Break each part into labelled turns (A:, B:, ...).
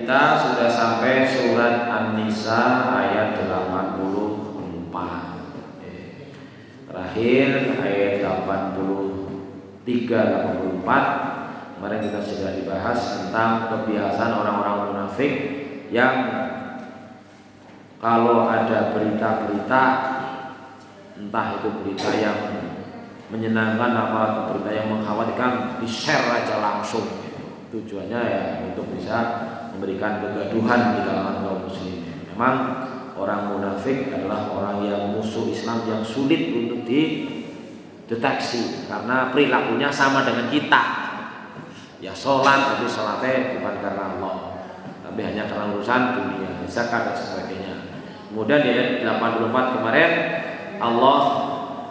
A: Kita sudah sampai surat An-Nisa ayat 84. Terakhir ayat 83-84. Kemarin kita sudah dibahas tentang kebiasaan orang-orang munafik yang kalau ada berita-berita, entah itu berita yang menyenangkan apa berita yang mengkhawatirkan, di-share aja langsung. Tujuannya ya untuk bisa memberikan kegaduhan di kalangan kaum muslimin. Memang orang munafik adalah orang yang musuh Islam yang sulit untuk dideteksi karena perilakunya sama dengan kita. Ya sholat, tapi sholatnya bukan karena Allah, tapi hanya karena urusan dunia, zakat dan sebagainya. Kemudian di ayat 84 kemarin Allah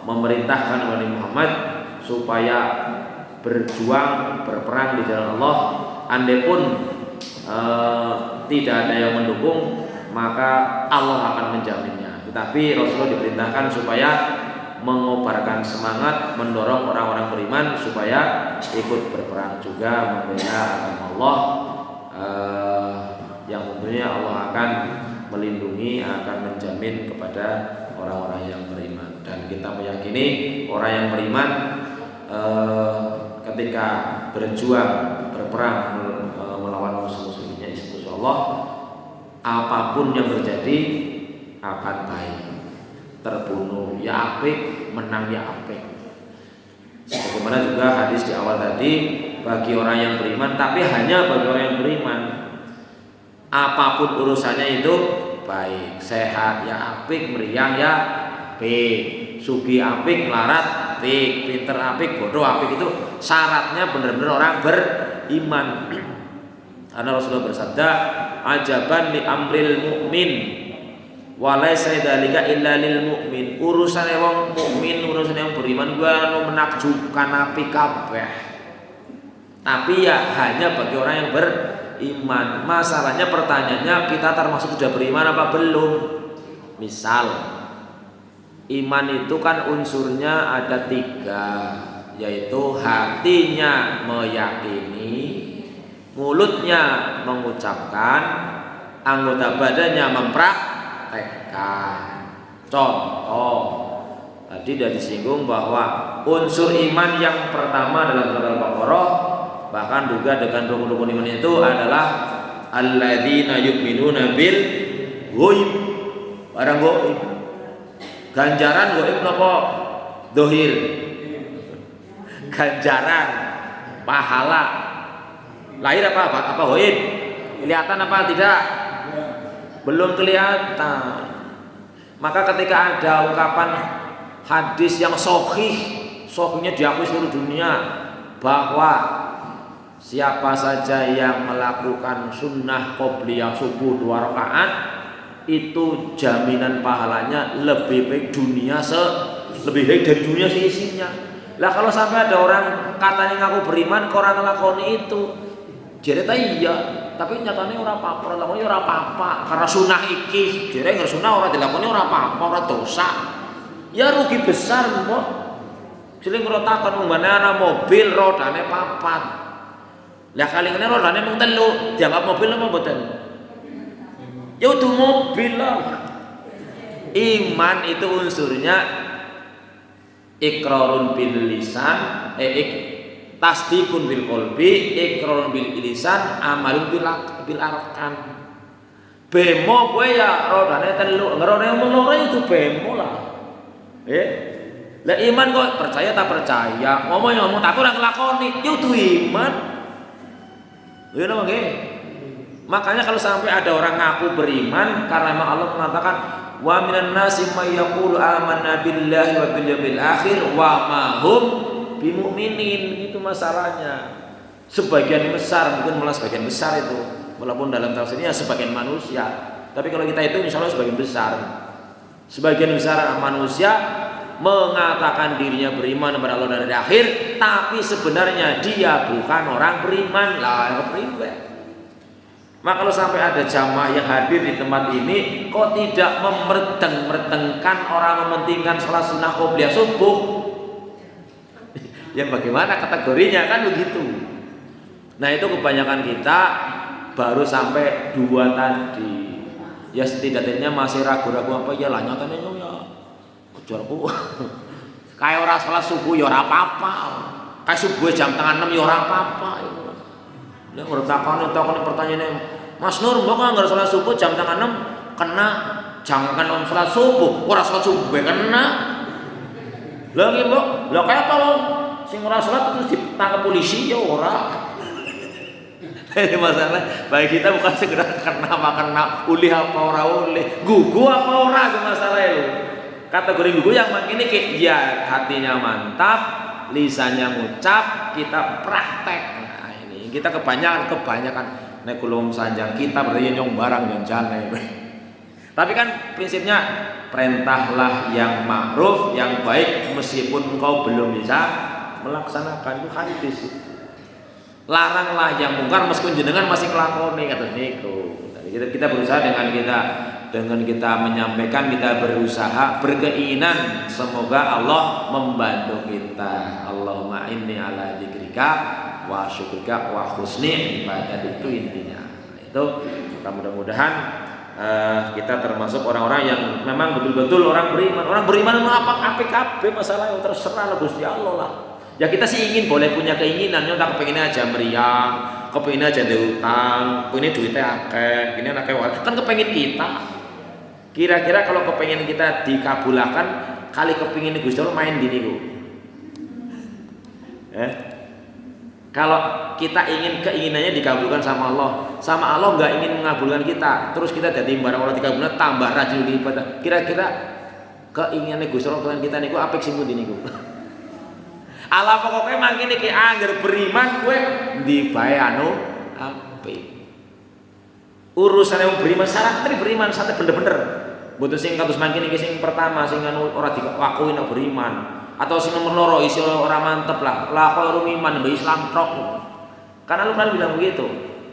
A: memerintahkan Nabi Muhammad supaya berjuang, berperang di jalan Allah. Andai pun tidak ada yang mendukung, maka Allah akan menjaminnya. Tetapi Rasulullah diperintahkan supaya mengobarkan semangat, mendorong orang-orang beriman supaya ikut berperang juga membela agama Allah, yang tentunya Allah akan melindungi, akan menjamin kepada orang-orang yang beriman. Dan kita meyakini orang yang beriman ketika berjuang, berperang melawan musuh-musuhnya insya Allah, apapun yang terjadi akan baik. Terbunuh ya apik, menang ya apik. Sebagaimana juga hadis di awal tadi, bagi orang yang beriman, tapi hanya bagi orang yang beriman, apapun urusannya itu baik. Sehat ya apik, meriang ya apik, sugi apik, melarat apik, pinter apik, bodoh apik. Itu syaratnya benar-benar orang beriman. Karena Rasulullah bersabda, ajaban li amril mu'min wa laisa dzalika illa lil mu'min. Urusan wong mukmin, urusan yang beriman gua menakjubkan apik kabeh. Tapi ya hanya bagi orang yang beriman. Masalahnya, pertanyaannya, kita termasuk sudah beriman apa belum? Misal iman itu kan unsurnya ada 3, yaitu hatinya meyakini, mulutnya mengucapkan, anggota badannya mempraktekkan. Contoh, tadi sudah disinggung bahwa unsur iman yang pertama dalam surat Al-Baqarah, bahkan juga dengan rukun-rukun iman itu adalah alladzina yu'minuna bil ghaib. Barang ghaib. Ganjaran ghaib napa? Dohir. Ganjaran, pahala. Lahir apa ghaib? Kelihatan apa tidak? Belum kelihatan. Maka ketika ada ungkapan hadis yang sahihnya diakui seluruh dunia, bahwa siapa saja yang melakukan sunnah qobliyah subuh 2 rakaat, itu jaminan pahalanya lebih baik lebih baik dari dunia seisinya. Lah kalau sampai ada orang katanya ngaku beriman, kok ora nglakoni itu, jere ta iya, tapi nyatane ora apa-apa, ora lakoni ora apa-apa, karena sunah iki, jere nggak sunah ora dilakoni ora apa-apa, ora dosa. Ya rugi besar, Mbok. Jere ngrotaken umpamane ana mobil rodane 4. Lah kali ngene rodane mung 3, dianggap mobil apa mboten? Ya udah mobil lah. Iman itu unsurnya iqrarun bil lisan, tasdiqun bil qalbi, iqrarun bil lisan, amalun bil arkan. Bemo kowe ya rodane 3, ngerone omong loro itu bemo lah. Lah iman kok percaya tak percaya, ngomong tapi ora nglakoni, ya udah iman. Ya napa nggih? Makanya kalau sampai ada orang ngaku beriman, karena memang Allah mengatakan wa minan nasi may yaqulu amanna billahi wa bil yawmil akhir wa ma hum bimu'minin. Itu masalahnya. Sebagian besar, mungkin malah sebagian besar itu, walaupun dalam tafsirnya sebagian manusia, tapi kalau kita itu insyaallah sebagian besar. Sebagian besar manusia mengatakan dirinya beriman kepada Allah dan hari akhir, tapi sebenarnya dia bukan orang beriman. Lah beriman. Maka kalau sampai ada jamaah yang hadir di tempat ini kok tidak memertengkan orang mementingkan sholat sunnah qobliyah subuh, ya bagaimana kategorinya, kan begitu. Nah itu kebanyakan kita baru sampai 2 tadi. Ya setidaknya masih ragu-ragu apa ya lah nyatane ya ujarku. Kayak ora salat subuh ya ora apa-apa. Kayak subuh jam 5:30 ya ora apa-apa. Lah ora takoni pertanyaane, Mas Nur, mbok nggak salat subuh jam 5:30 kena jangan salat subuh, ora salat subuh kena. Lah nggih, Mbok. Lah kaya apa wong sing ora salat terus ditangkap polisi ya ora. Ini masalah bagi kita bukan sekedar kena uli apa ora uli, gugu apa ora itu masalah itu. Kategori gugu yang makin ini ya hatinya mantap, lisannya ngucap, kita praktek. Nah ini kita kebanyakan nek kula sanjang kita berarti nyong barang yang jangan. Tapi kan prinsipnya perintahlah yang ma'ruf, yang baik meskipun engkau belum bisa melaksanakan, itu hadis. Laranglah yang mungkar meskipun jenengan masih kelakoni kata niku. Kita berusaha dengan kita menyampaikan, kita berusaha berkeinginan semoga Allah membantu kita. Allahumma inni ala dzikrika wa syukrika wa husni ibadat, itu intinya. Itu mudah-mudahan kita termasuk orang-orang yang memang betul-betul orang beriman. Orang beriman apa kabeh masalah yang terserah lah Gusti Allah lah. Ya kita sih ingin boleh punya keinginan, nyontak kepengen aja meriang, kepengen aja utang, ini duitnya akeh, ini akeh kan kepengen kita. Kira-kira kalau kepengen kita dikabulkan, kali kepengen Gusti Allah main di niku. Kalau kita ingin keinginannya dikabulkan sama Allah nggak ingin mengabulkan kita, terus kita jadi barang orang dikabulkan tambah rajin di ibadah. Kira-kira keinginannya Gusti Allah dengan kita niku apik sing pundi niku? Ala pokoknya makin iki angger beriman kowe dibae anu apik. Urusane wong beriman syaratnya beriman sampe bener-bener. Mboten sing kados makin iki sing pertama sing anu ora diakui nek beriman. Atau sing nomor loro isi ora mantep lah. La khairul iman be Islam trok. Karena lu kan bilang begitu.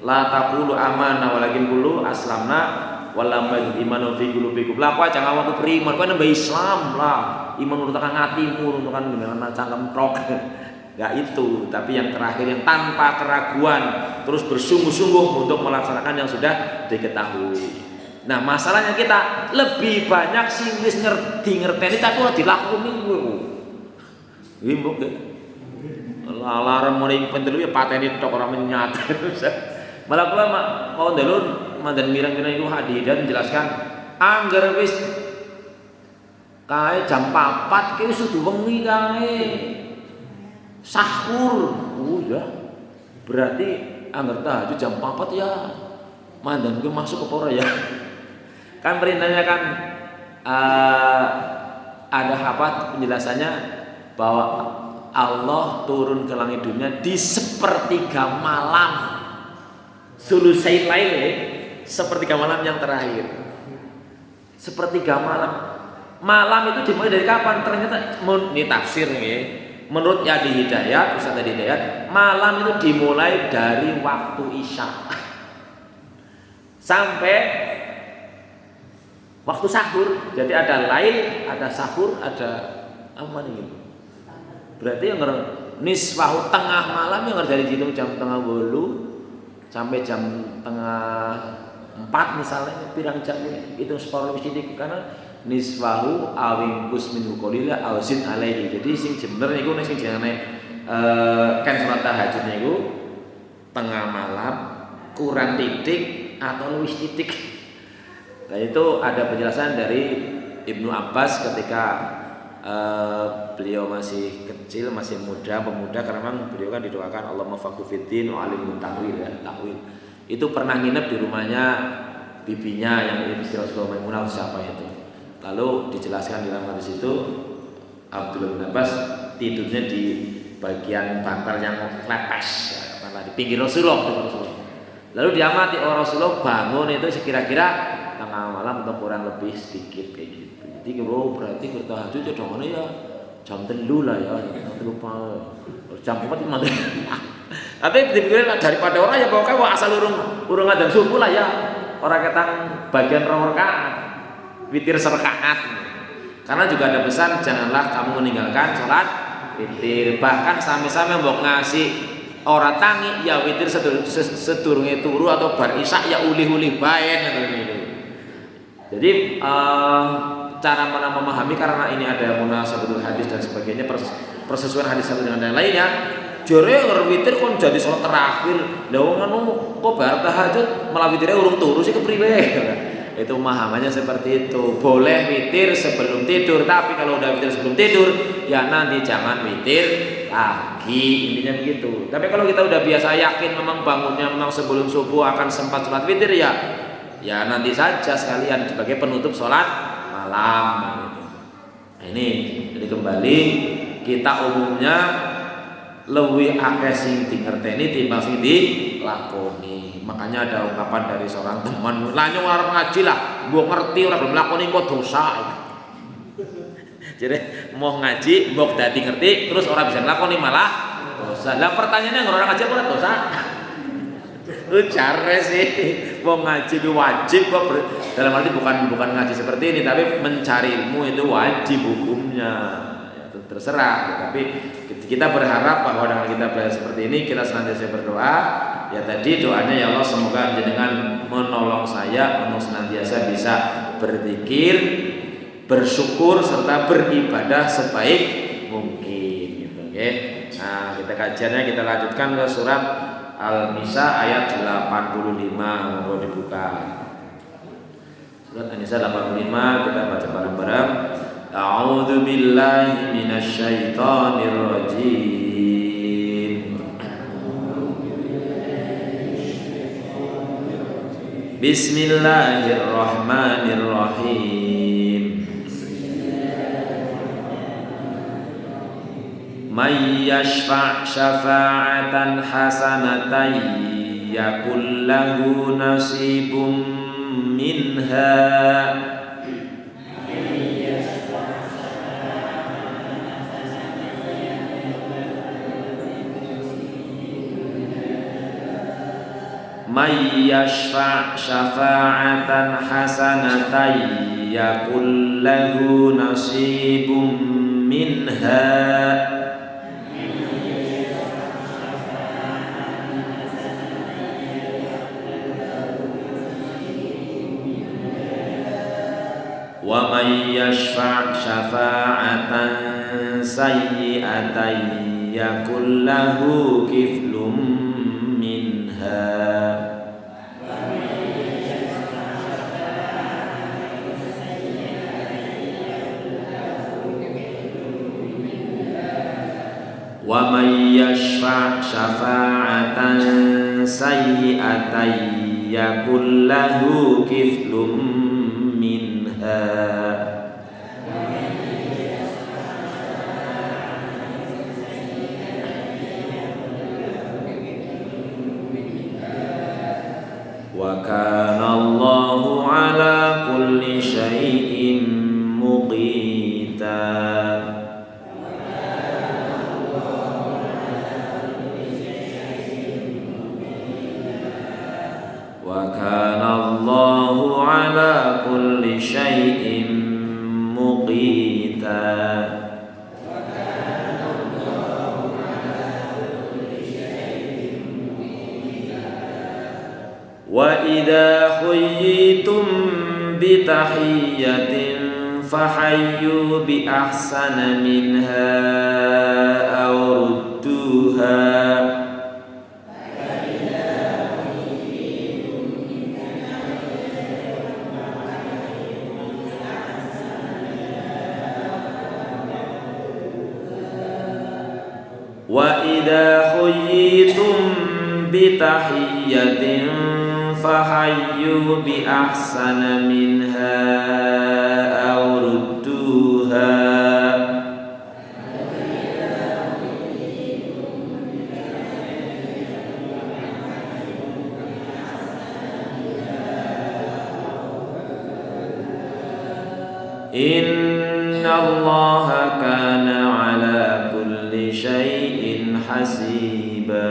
A: La taqulu amanna walakin qulu aslamna walamal imanu fi qulubikum. Lah kowe jangan waktu beriman, kowe nembe Islam lah. Iman urutan hatimu, urutan gimana cangkem trok. Enggak itu, tapi yang terakhir yang tanpa keraguan terus bersungguh-sungguh untuk melaksanakan yang sudah diketahui. Nah, masalahnya kita lebih banyak sing wis ngerti-ngerteni tapi ora dilakoni kowe. Nggih, Mbok. Alarm muni pentelu ya pateni tok ora menyat. Malah kula mau ndelok mandan mirang-mirang iku hadidan menjelaskan angger wis kae jam 4 ki wis wengi kae. Sahur. Oh ya. Berarti angger tahajud jam 4 ya. Mandan ku masuk ke ora ya. Kan perintahnya kan ada apa penjelasannya bahwa Allah turun ke langit dunia di sepertiga malam. Sulusai lail ya, sepertiga malam yang terakhir. Sepertiga malam. Malam itu dimulai dari kapan? Ternyata ini tafsir ya. Menurut Yadi Hidayat, Ustaz Yadi Hidayat, malam itu dimulai dari waktu Isya sampai waktu sahur. Jadi ada lail, ada sahur, ada apa nih? Berarti yang nisfahu tengah malam yang harus dari hitung jam tengah 8 sampai jam tengah 4 misalnya pirang jam itu separuh lebih sedikit karena nisfahu awing kusmin qalila awzin alaihi. Jadi sing bener niku sing jenenge kan salat tahajud niku tengah malam kurang titik atau lebih titik. Nah itu ada penjelasan dari Ibnu Abbas ketika beliau masih kecil, masih pemuda karena memang beliau kan didoakan Allah mafaqqih fiddin wa alimul ta'wil ya, ta'wil. Itu pernah nginep di rumahnya bibinya yang istri Rasulullah Maimunah siapa itu. Lalu dijelaskan di dalam hadis itu Abdullah bin Abbas tidurnya di bagian bantal yang lepes ya, di pinggir Rasulullah. Lalu diamati Rasulullah bangun itu sekira-kira tengah malam atau kurang lebih sedikit kayak gitu. Jadi berarti bertahajud ya dong ya jam 3 lah ya, lupa jam 4 mati. Tapi dipikir daripada orang ya pokoknya asal urung adzan subuh lah ya. Orang ketang bagian rakaat, witir serakaat. Karena juga ada pesan janganlah kamu meninggalkan sholat witir. Bahkan sampai-sampai mbok ngasih ora tangi ya witir sedurunge turu atau bar isya ya ulih-ulih bae ngoten niku. Jadi cara mana memahami karena ini ada munasabatul hadis dan sebagainya, persesuaian hadis satu dengan yang lainnya. Jare witir kon jadi salat terakhir. Lah wong anu kok bar tahajud malah witire urung turu sih kepriwe. Itu pemahamannya seperti itu. Boleh witir sebelum tidur, tapi kalau udah witir sebelum tidur ya nanti jangan witir lagi, intinya begitu. Tapi kalau kita udah biasa yakin memang bangunnya memang sebelum subuh akan sempat sholat witir ya nanti saja sekalian sebagai penutup sholat malam gitu. Nah, ini jadi kembali kita umumnya lebih akeh sing dingerteni timbang sing dilakoni. Makanya ada ungkapan dari seorang teman, "Lah nyong arep ngaji lah, mbok ngerti ora gelem lakoni kok dosa." Jadi mau ngaji, mbok dadi ngerti terus orang bisa nglakoni malah dosa. Lah pertanyaannya orang ngaji apa dosa? Ujar sih, mau ngaji itu wajib kok dalam arti bukan ngaji seperti ini, tapi mencari ilmu itu wajib hukumnya. Ya, terserah, tapi kita berharap bahwa dengan kita belajar seperti ini kita senantiasa berdoa. Ya tadi doanya ya Allah semoga dengan menolong saya untuk senantiasa bisa berzikir, bersyukur serta beribadah sebaik mungkin gitu, okay? Nah, kajiannya kita lanjutkan ke surat Al-Nisa ayat 85, monggo dibuka. Surat An-Nisa 85 kita baca bareng-bareng. A'udzu billahi minasyaitonir rajim. Bismillahirrahmanirrahim. May yashfa' syafa'atan hasanatan yakul lahu nasibum minha. May yashfa' syafa'atan hasanatan yakul lahu nasibum minha. Wa may yashfa' syafa'atan sayyi'atan yakul lahu kiflum minha. Wa may yashfa' syafa'atan sayyi'atan yakul lahu kiflum minha. Wa kana Allahu ala kulli syai'in muqita. Wa kana Allahu ala kulli syai'in muqita. Wa idza khuyyitum bi tahiyyatin fahayyu bi ahsana minha aw rudduha. Wa idza khuyyitum bi tahiyyatin fahayyu bi ahsana minha aw rudduha. Inna Allaha kana ala kulli syai'in hasiba.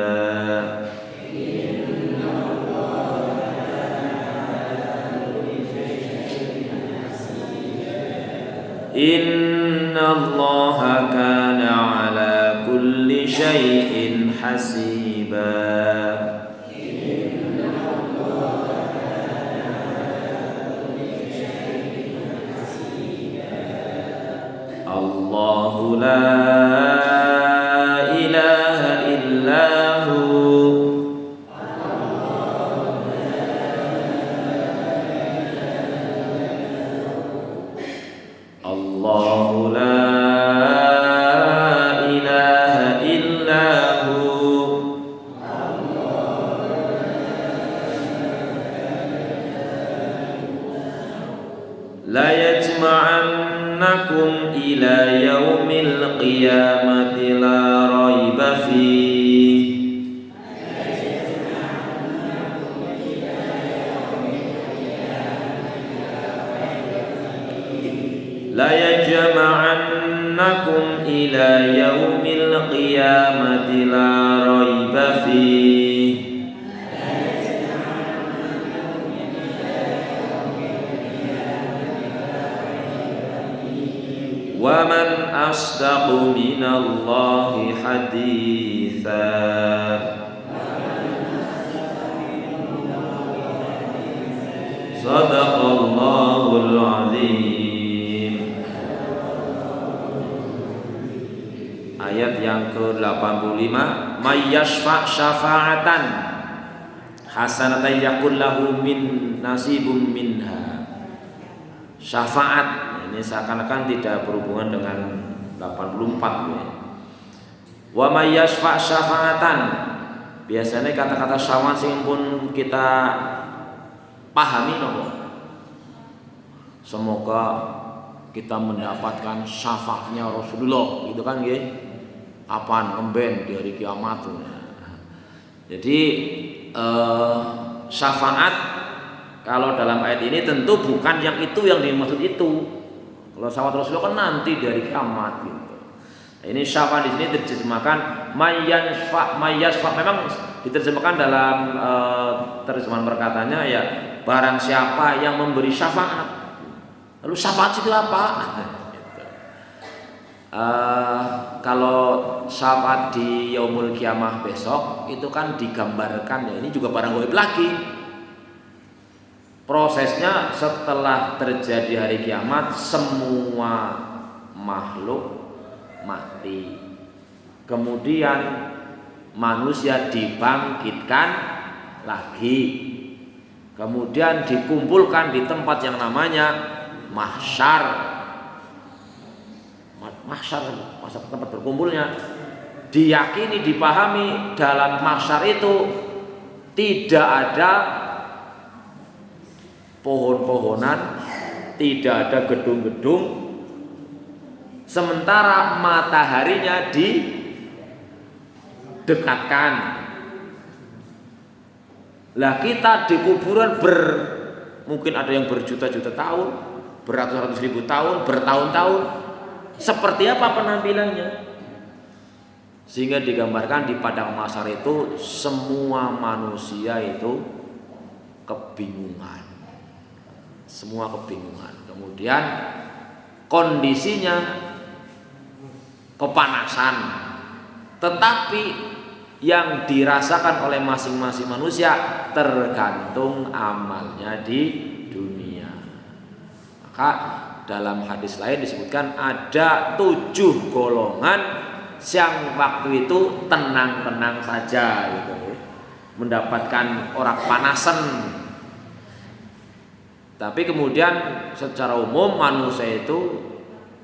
A: Inna Allaha kana ala kulli syai'in hasiba. Allahu la ilaha illahu Allahu la ilaha illahu la yajma'annakum ila yaumil qiyamati la raiba fihi la yajma'annakum ila yaumil qiyamati la raiba fihi wa man asdaqu minallahi haditha sadaqallahul azim. Ayat yang ke-85, may yashfa' syafa'atan hasanatan yakul lahu min nasibum minha. Syafaat ini seakan-akan tidak berhubungan dengan 84 ya. Wa may yashfa' syafa'atan, biasanya kata-kata syafaat sing pun kita pahami nopo. Semoga kita mendapatkan syafaatnya Rasulullah, gitu kan nggih. Apaan ngemben di hari kiamat. Jadi syafaat kalau dalam ayat ini tentu bukan yang itu yang dimaksud itu. Kalau syafaat Rasulullah kan nanti di hari kiamat gitu. Nah, ini syafaat di sini diterjemahkan mayyansfa. Memang diterjemahkan dalam terjemahan perkataannya ya barang siapa yang memberi syafaat. Lalu syafaat itu apa? Kalau syafaat di yaumul kiamah besok itu kan digambarkan ya, ini juga barang gaib lagi. Prosesnya setelah terjadi hari kiamat, semua makhluk mati. Kemudian manusia dibangkitkan lagi. Kemudian dikumpulkan di tempat yang namanya mahsyar. Mahsyar, masa tempat berkumpulnya, diyakini, dipahami dalam mahsyar itu tidak ada pohon-pohonan, tidak ada gedung-gedung, sementara mataharinya didekatkan. Lah kita di kuburan mungkin ada yang berjuta-juta tahun, beratus-ratus ribu tahun, bertahun-tahun. Seperti apa penampilannya? Sehingga digambarkan di padang mahsyar itu semua manusia itu kebingungan. Semua kebingungan. Kemudian kondisinya kepanasan. Tetapi yang dirasakan oleh masing-masing manusia tergantung amalnya di dunia. Maka dalam hadis lain disebutkan ada 7 golongan yang waktu itu tenang-tenang saja gitu, mendapatkan orang panasan. Tapi kemudian secara umum manusia itu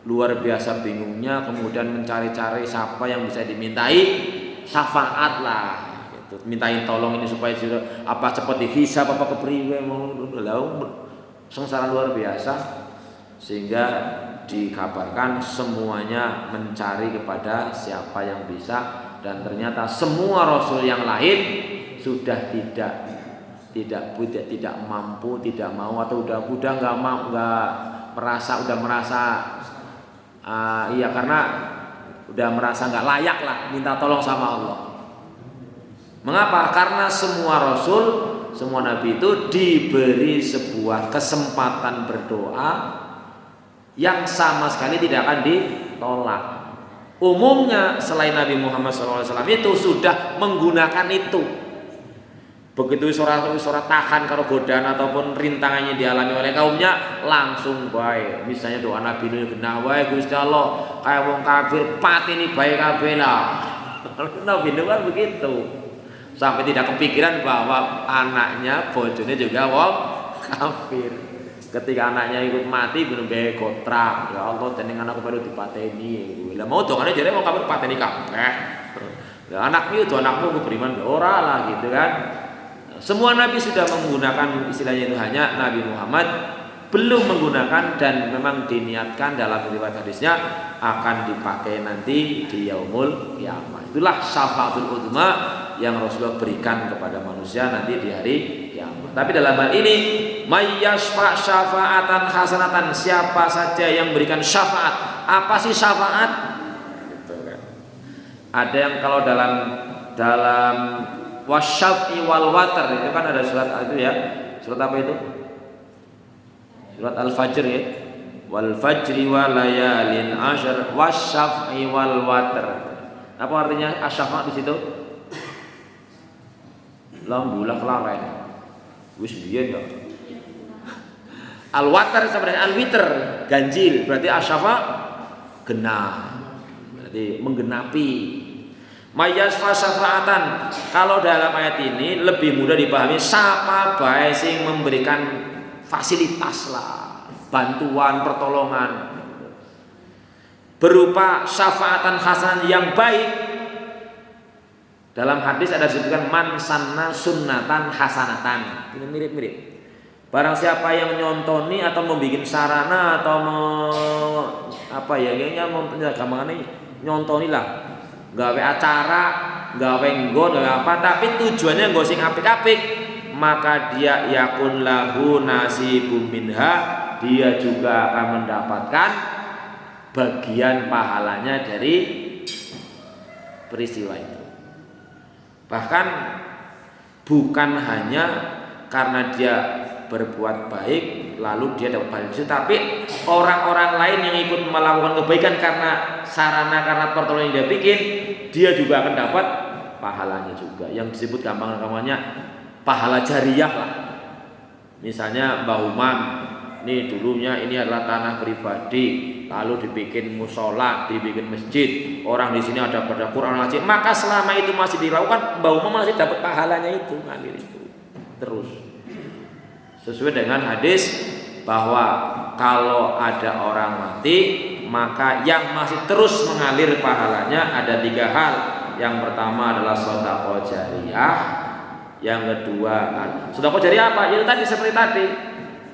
A: luar biasa bingungnya, kemudian mencari-cari siapa yang bisa dimintai syafaat lah gitu. Mintain tolong ini supaya apa cepat dihisab apa kepriwe mau sengsara luar biasa. Sehingga dikabarkan semuanya mencari kepada siapa yang bisa, dan ternyata semua rasul yang lain sudah tidak mampu, tidak mau, atau udah nggak merasa iya, karena udah merasa nggak layak lah minta tolong sama Allah. Mengapa? Karena semua rasul, semua nabi itu diberi sebuah kesempatan berdoa yang sama sekali tidak akan ditolak. Umumnya selain Nabi Muhammad SAW itu sudah menggunakan itu. Begitu surat tahan kalau godaan ataupun rintangannya dialami oleh kaumnya, langsung baik. Misalnya doa Nabi Nuh genah wae Gusti Allah, kayak wong kafir pateni bae kabeh lah. Nabi Nuh kan begitu. Sampai tidak kepikiran bahwa anaknya bojone juga wong kafir. Ketika anaknya ikut mati bener bae kontrak. Ya Allah jeneng anakku perlu dipateni. Lah mau dongane jare wong kafir pateni kabeh. Lah anakmu itu anakmu beriman ora lah gitu kan. Semua Nabi sudah menggunakan istilahnya itu, hanya Nabi Muhammad belum menggunakan dan memang diniatkan dalam riwayat hadisnya akan dipakai nanti di yaumul kiamat. Itulah syafaatul uzma yang Rasulullah berikan kepada manusia nanti di hari kiamat. Tapi dalam hal ini mayyasfa syafaatan hasanatan, siapa saja yang berikan syafaat. Apa sih syafaat? Gitu kan. Ada yang kalau dalam wasyaf'i wal watar itu kan ada surat itu ya. Surat apa itu? Surat Al-Fajr ya. Wal fajri wa layalin asyr wasyaf'i wal watar. Apa artinya asyafa' di situ? Lambulah kelaren. Wis biyen ya. Al-watar sebenarnya al-witr, ganjil. Berarti asyafa' genap. Berarti menggenapi. Mayasfa syafaatan. Kalau dalam ayat ini lebih mudah dipahami siapa bae sing memberikan fasilitas lah, bantuan, pertolongan berupa syafaatan hasan yang baik. Dalam hadis ada disebutkan man sanna sunnatan hasanatan. Ini mirip-mirip. Barang siapa yang nyontoni atau membuat sarana atau kayaknya nyontoni lah. Gawe acara, gawe nggon, gawe apa, tapi tujuannya nggo sing apik-apik, maka dia yakun lahu nasibum minha, dia juga akan mendapatkan bagian pahalanya dari peristiwa itu. Bahkan bukan hanya karena dia berbuat baik lalu dia dapat pahala itu, tapi orang-orang lain yang ikut melakukan kebaikan karena sarana, karena pertolongan yang dia bikin, dia juga akan dapat pahalanya juga, yang disebut gampang-gampangnya pahala jariyah lah. Misalnya Mbah Umam ini dulunya ini adalah tanah pribadi, lalu dibikin musola, dibikin masjid, orang di sini ada pada Quran ngaji, maka selama itu masih dilakukan, Mbah Umam masih dapat pahalanya itu, ngalir itu terus. Sesuai dengan hadis bahwa kalau ada orang mati, maka yang masih terus mengalir pahalanya ada 3 hal. Yang pertama adalah sedekah jariyah, yang kedua sedekah jariyah apa? Ya tadi seperti tadi,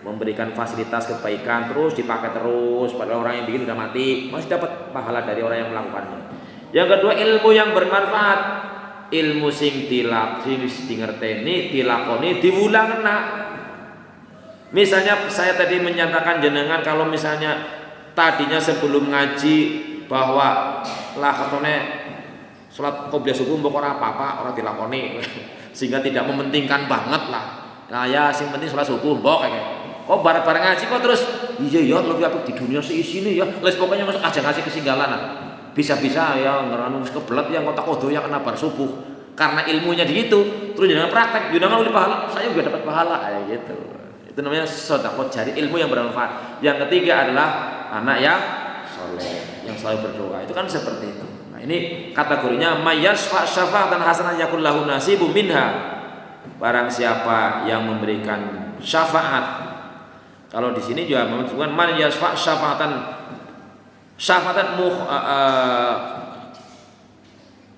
A: memberikan fasilitas kebaikan terus dipakai terus, padahal orang yang bikin udah mati masih dapat pahala dari orang yang melakukannya. Yang kedua ilmu yang bermanfaat, ilmu sing dingerteni, dilakoni, diwulangna. Misalnya saya tadi menyatakan jenengan kalau misalnya tadinya sebelum ngaji bahwa lah katone salat qobliyah subuh mbok ora apa-apa, ora dilakoni sehingga tidak mementingkan banget lah. Nah ya sing penting salat subuh mbok kayak. Kok bareng-bareng ngaji kok terus iya ya lebih apik di dunia seisine ya. Les pokoknya masuk aja ngaji ketinggalan lah. Bisa-bisa ya ngeranu wis kebelet yang kotak kodo yang kena bar subuh. Karena ilmunya di itu, terus jangan praktek, jangan udah pahala, saya juga dapat pahala kayak gitu. Itu namanya sedekah jari, ilmu yang bermanfaat. Yang ketiga adalah anak yang soleh, yang selalu berdoa. Itu kan seperti itu. Nah ini kategorinya mayyasfa syafa'atan hasanah yakul lahu nasibum minha. Barang siapa yang memberikan syafaat. Kalau di sini juga menyebutkan man yasfa syafa'atan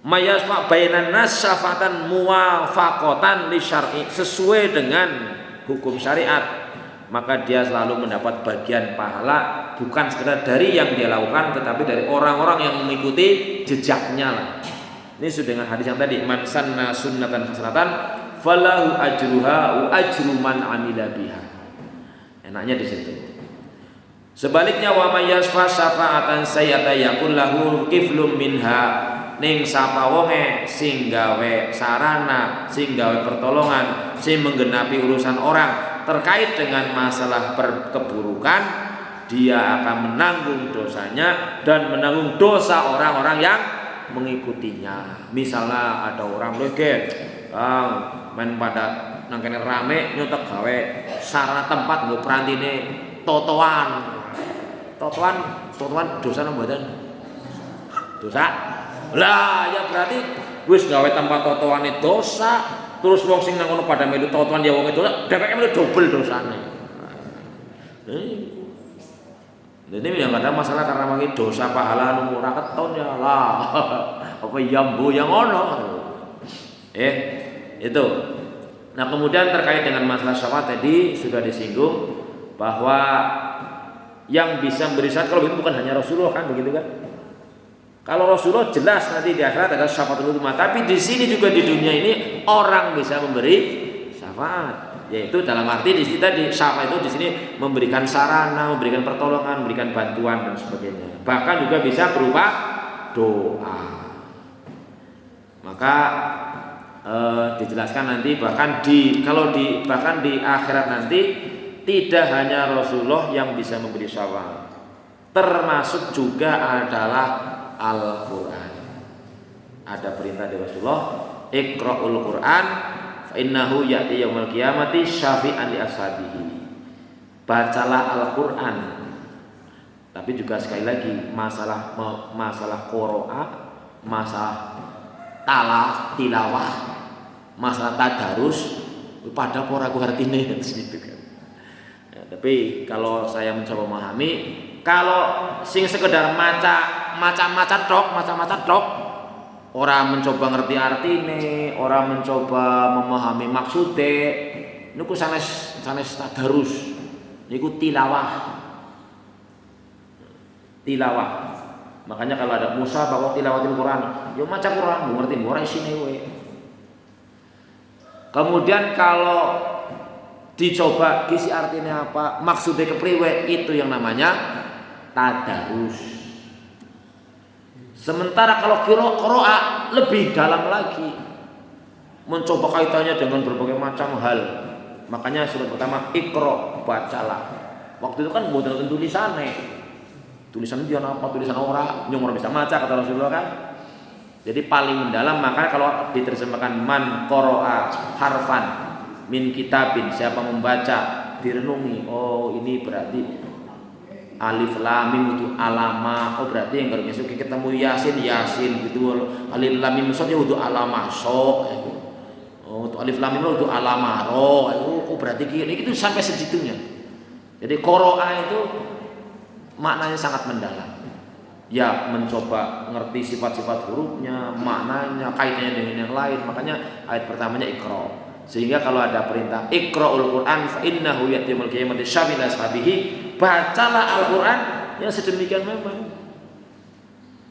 A: mayyasfa bainan nas syafa'atan muwafaqatan li syar'i, sesuai dengan hukum syariat, maka dia selalu mendapat bagian pahala bukan sekedar dari yang dia lakukan, tetapi dari orang-orang yang mengikuti jejaknya lah. Ini sudah dengan hadis yang tadi, man sanna sunnatan hasanatan falahu ajruha wa ajru man amila biha. Enaknya di situ. Sebaliknya wa may yasfa syafa'atan sayyata yakul lahu kiflum minha, ning sapa wonge sing gawe sarana, sing gawe pertolongan, sing menggenapi urusan orang terkait dengan masalah keburukan, dia akan menanggung dosanya dan menanggung dosa orang-orang yang mengikutinya. Misalnya ada orang leget, main pada nangkene rame nyotek gawe sarana tempat nggo prantine totoan dosa nang mboten? Dosa. Lah ya berarti wis gawe tempat totoane dosa, terus wong sing nang kono pada melu totoan ya wong itu dheweke melu dobel dosane. Jadi yang ada masalah karena mungkin dosa pahala nu ora keton ya lah. Apa yambu yang ono. Itu. Nah, kemudian terkait dengan masalah syafaat tadi sudah disinggung bahwa yang bisa memberi syafaat kalau itu bukan hanya Rasulullah kan begitu kan? Kalau Rasulullah jelas nanti di akhirat ada syafaatul ummah, tapi di sini juga di dunia ini orang bisa memberi syafaat. Yaitu dalam arti di sini tadi syafaat itu di sini memberikan sarana, memberikan pertolongan, memberikan bantuan dan sebagainya. Bahkan juga bisa berupa doa. Maka dijelaskan nanti bahkan di akhirat nanti tidak hanya Rasulullah yang bisa memberi syafaat, termasuk juga adalah Al-Quran. Ada perintah dari Rasulullah, Iqra'ul Quran fa innahu ya'ti yaumil qiyamati syafi'an li ashabihi. Bacalah Al-Quran. Tapi juga sekali lagi masalah qira'a, masalah tilawah, masalah tadarus pada pora aku artine gitu kan. Ya, tapi kalau saya mencoba memahami, kalau sing sekedar maca tok, orang mencoba ngerti artine, orang mencoba memahami maksude, niku sanes tadarus, niku tilawah. Makanya kalau ada Musa bahwa tilawatil Quran, yo maca Quran, ngerti ora isine we. Kemudian kalau dicoba kisi artinya apa, maksudnya kepriwe, itu yang namanya tadarus. Sementara kalau qira'a lebih dalam lagi, mencoba kaitannya dengan berbagai macam hal. Makanya surat pertama Iqra, bacalah. Waktu itu kan bukan tentu tulisan dia apa, tulisan orang bisa maca kata Rasulullah kan. Jadi paling mendalam, maka kalau diterjemahkan man qara'a harfan min kitabin, siapa membaca direnungi, oh ini berarti alif lam mim itu alama, oh berarti yang baru besok ketemu yasin gitu, alif lam mim itu alama so, oh untuk alif lam mim itu alama ro, oh berarti itu sampai segitunya. Jadi qara'a itu maknanya sangat mendalam. Ya mencoba ngerti sifat-sifat hurufnya, maknanya, kaitannya dengan yang lain. Makanya ayat pertamanya Iqra. Sehingga kalau ada perintah Iqra'ul Quran fa innahu ya'ti yaumil qiyamati syafi'an li ashabihi, bacalah Al-Quran yang sedemikian memang.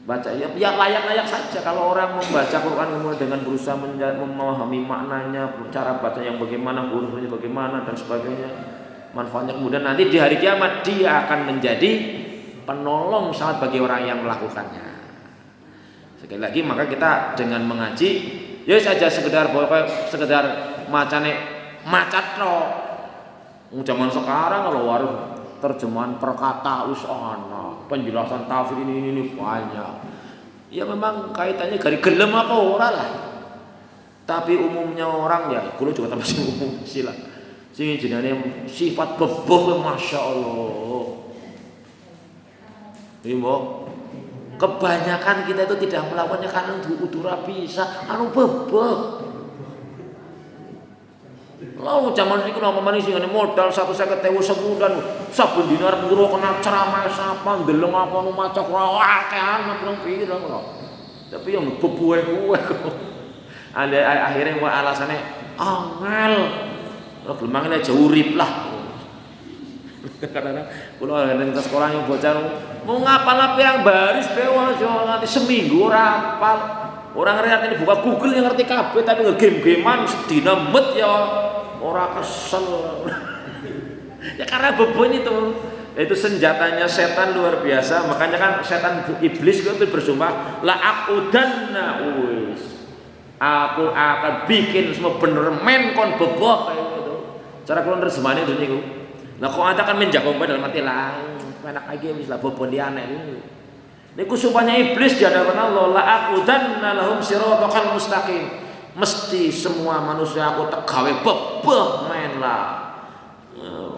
A: Baca ya layak-layak saja kalau orang membaca Quran kemudian dengan berusaha memahami maknanya, cara baca yang bagaimana, hurufnya bagaimana dan sebagainya. Manfaatnya kemudian nanti di hari kiamat dia akan menjadi penolong sangat bagi orang yang melakukannya. Sekali lagi maka kita dengan mengaji ya saja sekedar macane macat tok. Zaman sekarang kalau waruh terjemahan perkata wis ana, penjelasan tafsir ini banyak. Ya memang kaitannya dari gelem apa ora lah. Tapi umumnya orang ya kulo juga termasuk umum sila. Sing jenenge sifat beboh Masya Allah. Mbok, kebanyakan kita itu tidak melakukannya karena udura bisa beboh. Lalu zaman niku napa manis sing modal 150.000 sebulan saben dinar pura kena ceramah sapa ndeleng apa nu maca Quran akehan nang pirang lho. Tapi yang beboe kuwe kok. Akhirnya alasannya angel. Kalau gelemang ini aja urip lah. Karena kalau ada yang sekolah yang bocah mau ngapal apa yang baris bewal nanti seminggu rapal. Orang ngerti ini buka Google yang ngerti kabeh tapi nge-game-gamean sedina met ya ora kesel. Ya karena bebon itu senjatanya setan luar biasa. Makanya kan setan iblis itu bersumpah la aqudanna wis. Aku akan bikin semua bener men kon beboh kayak gitu. Cara kula nerjemahane itu niku. Nah kok ada kan menjaga dalam arti lah enak aja wis lah bobon liyane niku. Niku supaya iblis di hadapan Allah la aqudanna lahum siratal mustaqim. Mesti semua manusia aku tegawe bebeh main lah.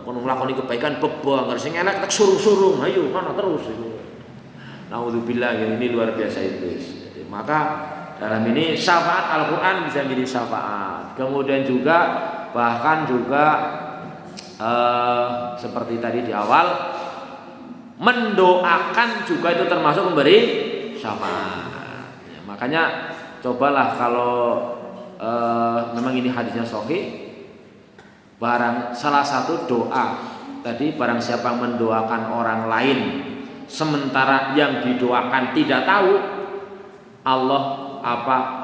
A: Kono nglakoni kebaikan bebeh, anggere sing elek tak suruh-suruh, ayo mana terus itu. Nauzubillah, ya ini luar biasa iblis. Jadi, maka dalam ini syafaat Al-Qur'an bisa menjadi syafaat. Kemudian juga bahkan juga seperti tadi di awal mendoakan juga itu termasuk memberi syafaat. Ya, makanya cobalah kalau memang ini hadisnya sahih, barang salah satu doa tadi barang siapa mendoakan orang lain sementara yang didoakan tidak tahu, Allah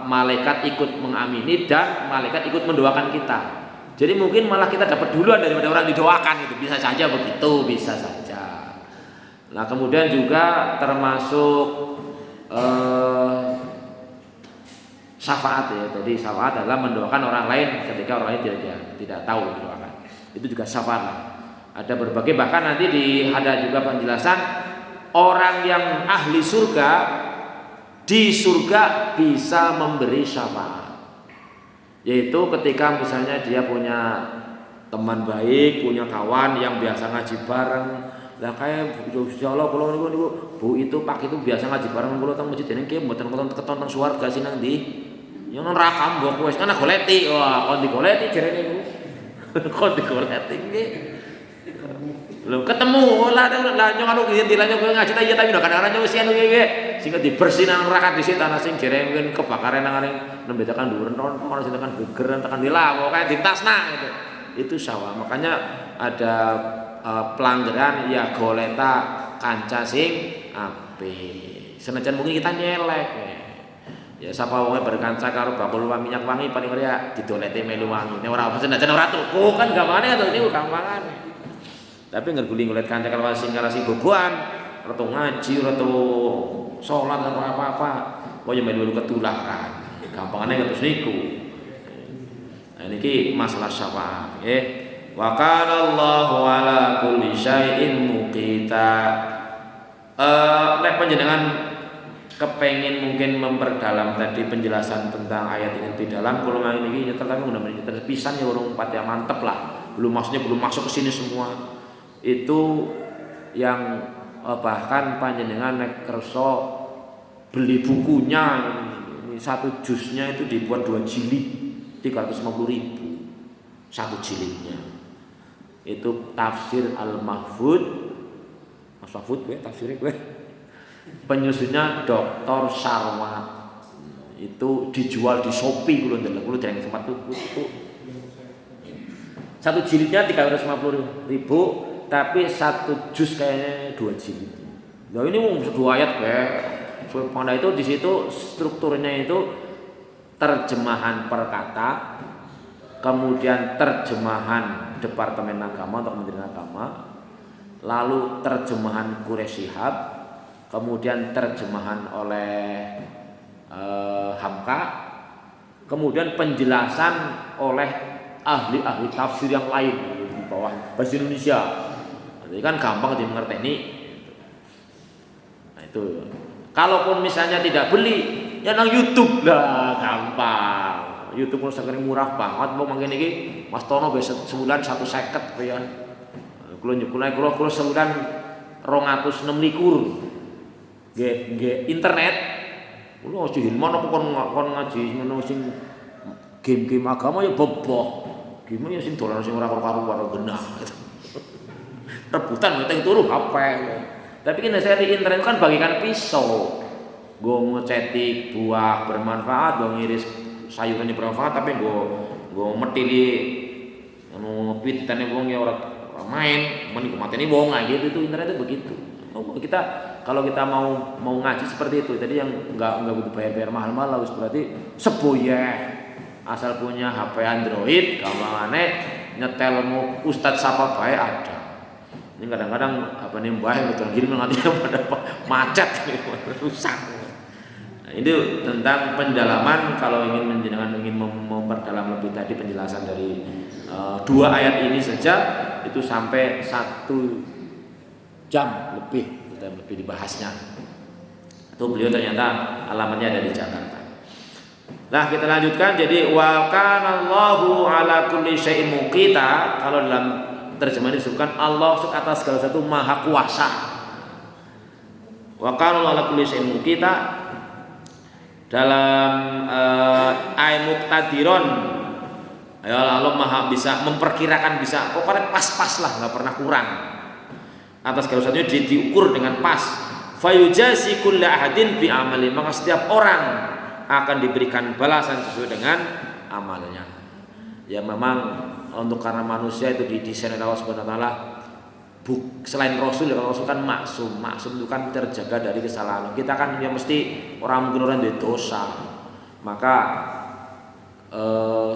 A: malaikat ikut mengamini dan malaikat ikut mendoakan kita. Jadi mungkin malah kita dapat duluan daripada orang didoakan, itu bisa saja begitu, bisa saja. Nah kemudian juga termasuk syafaat ya. Jadi syafaat adalah mendoakan orang lain ketika orang lain tidak tahu mendoakan. Itu juga syafaat. Ada berbagai, bahkan nanti ada juga penjelasan orang yang ahli surga di surga bisa memberi syafaat. Yaitu ketika misalnya dia punya teman baik, punya kawan yang biasa ngaji bareng. Lah kayak insyaallah kula niku Bu itu Pak itu biasa ngaji bareng kula teng masjid dene nggih mboten keton swarga sih nang ndi. Yang neraka mbok wis kan goleti. Wah, kon digoleti jarene niku. Kon digoleti nggih. Lho ketemu lah nyong anu dilanjut ngaji ta iya tapi kadang-kadang nyong sian nggih. Sing dibersih nang neraka dhisik tanah sing jarene mungkin kebakaran nang nembedakan dhuwur ono sing tekan gegeran tekan dilawo kae ditasna gitu. Itu sawah. Makanya ada pelanggaran ya goleta kanca sing apik. Senajan mungkin kita nyelek. Ya sapa wong berkanca karo bakul minyak wangi paling ora didoleti melu wangi. Nek ora senajan ora tuku kan gampangane to niku gampangane. Tapi ngerguling-gulit kanca karo sing boboan, retu ngaji, retu salat atau apa-apa, kaya melu ketularan. Gampangane kados niku. Nah niki masalah syafaat nggih. Wa kana Allahu ala kulli syai'in muqita. Nek panjenengan kepengin mungkin memperdalam tadi penjelasan tentang ayat ini lebih dalam, kalau ini nyetel tapi mudah-mudahan nyetel pisan ya urung pat ya mantep lah. Belum masuk ke sini semua. Itu yang bahkan panjenengan nek kersa beli bukunya ini satu jusnya itu dibuat 2 jilid 350.000 satu jilidnya. Itu tafsir Al-Mahfud. Mas Mahfud gue tafsirnya gue. Penyusunnya Dr. Sarwat. Itu dijual di Shopee kulo ndelok kulo dereng sempat tuku. Satu jilidnya 350.000, tapi satu juz kayaknya 2 jilid. Nah ini mau 2 ayat kayak. Pada itu di situ strukturnya itu terjemahan per kata, kemudian terjemahan Departemen Agama atau Kementerian Agama, lalu terjemahan Quraisy Shihab, kemudian terjemahan oleh Hamka, kemudian penjelasan oleh ahli-ahli tafsir yang lain di bawah bahasa Indonesia. Jadi kan gampang dimengerti. Nah itu. Kalaupun misalnya tidak beli, ya nang YouTube lah gampang. YouTube pun saking murah banget, mau mangkene iki Mas Tono bisa sebulan 150 ya. Kulo sebulan 226. Nggih internet. Kulo aja hilman apa kon ngaji ngono sing game-game agama ya beboh. Game ya sing dolan sing ora karo-karo genah. Rebutan penting turu HP. Tapi kan saya di internet kan bagikan pisau. Gue ngecetik buah bermanfaat, gue ngiris sayuran yang bermanfaat, tapi gue metili anu pitane wong ya orang main, mending mateni wong gitu. Itu internet itu begitu. Kita kalau kita mau ngaji seperti itu, tadi yang enggak butuh bayar mahal-mahal, berarti seboyeh asal punya HP Android, gampangane nyetelmu Ustadz siapa bae ada. Ini kadang-kadang apa nih mbah betul gini nanti pada macet rusak. Nah, itu tentang pendalaman kalau ingin memperdalam lebih tadi penjelasan dari 2 ayat ini saja itu sampai 1 jam lebih dibahasnya. Itu beliau ternyata alamatnya ada di Jakarta. Nah, kita lanjutkan. Jadi wa kana Allahu ala kulli syai'in muqita. Kalau dalam terjemahan disebutkan Allah atas segala sesuatu maha kuasa. Wa kana Allahu ala kulli syai'in muqita. Dalam ayat muqtadiron, ya Allah maha bisa memperkirakan, bisa pokoknya pas-pas lah, nggak pernah kurang. Atas segala sesuatu diukur dengan pas. Fayujazi kullu ahadin bi amali. Maka setiap orang akan diberikan balasan sesuai dengan amalnya. Ya memang untuk karena manusia itu didesain oleh Allah Subhanahu wa taala. Selain Rasul, ya Rasul kan maksum itu kan terjaga dari kesalahan. Kita kan ya mesti mungkin orang dari dosa. Maka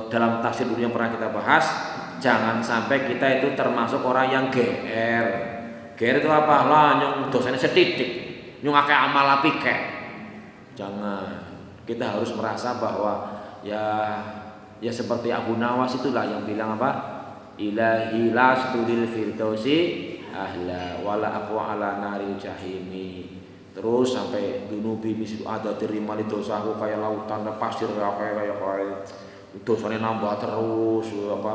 A: dalam tafsir dulu yang pernah kita bahas, jangan sampai kita itu termasuk orang yang GR. GR itu apa? Lah nyong dosanya setitik, nyong akeh amal apike. Jangan. Kita harus merasa bahwa ya seperti Abu Nawas itulah yang bilang apa? Ilahi lastudil firdausi ahla wala aqwa ala naril jahimi. Terus sampai dunubi mislu ada terima dosaku kayak lautan pasir kayak dosanya nambah terus apa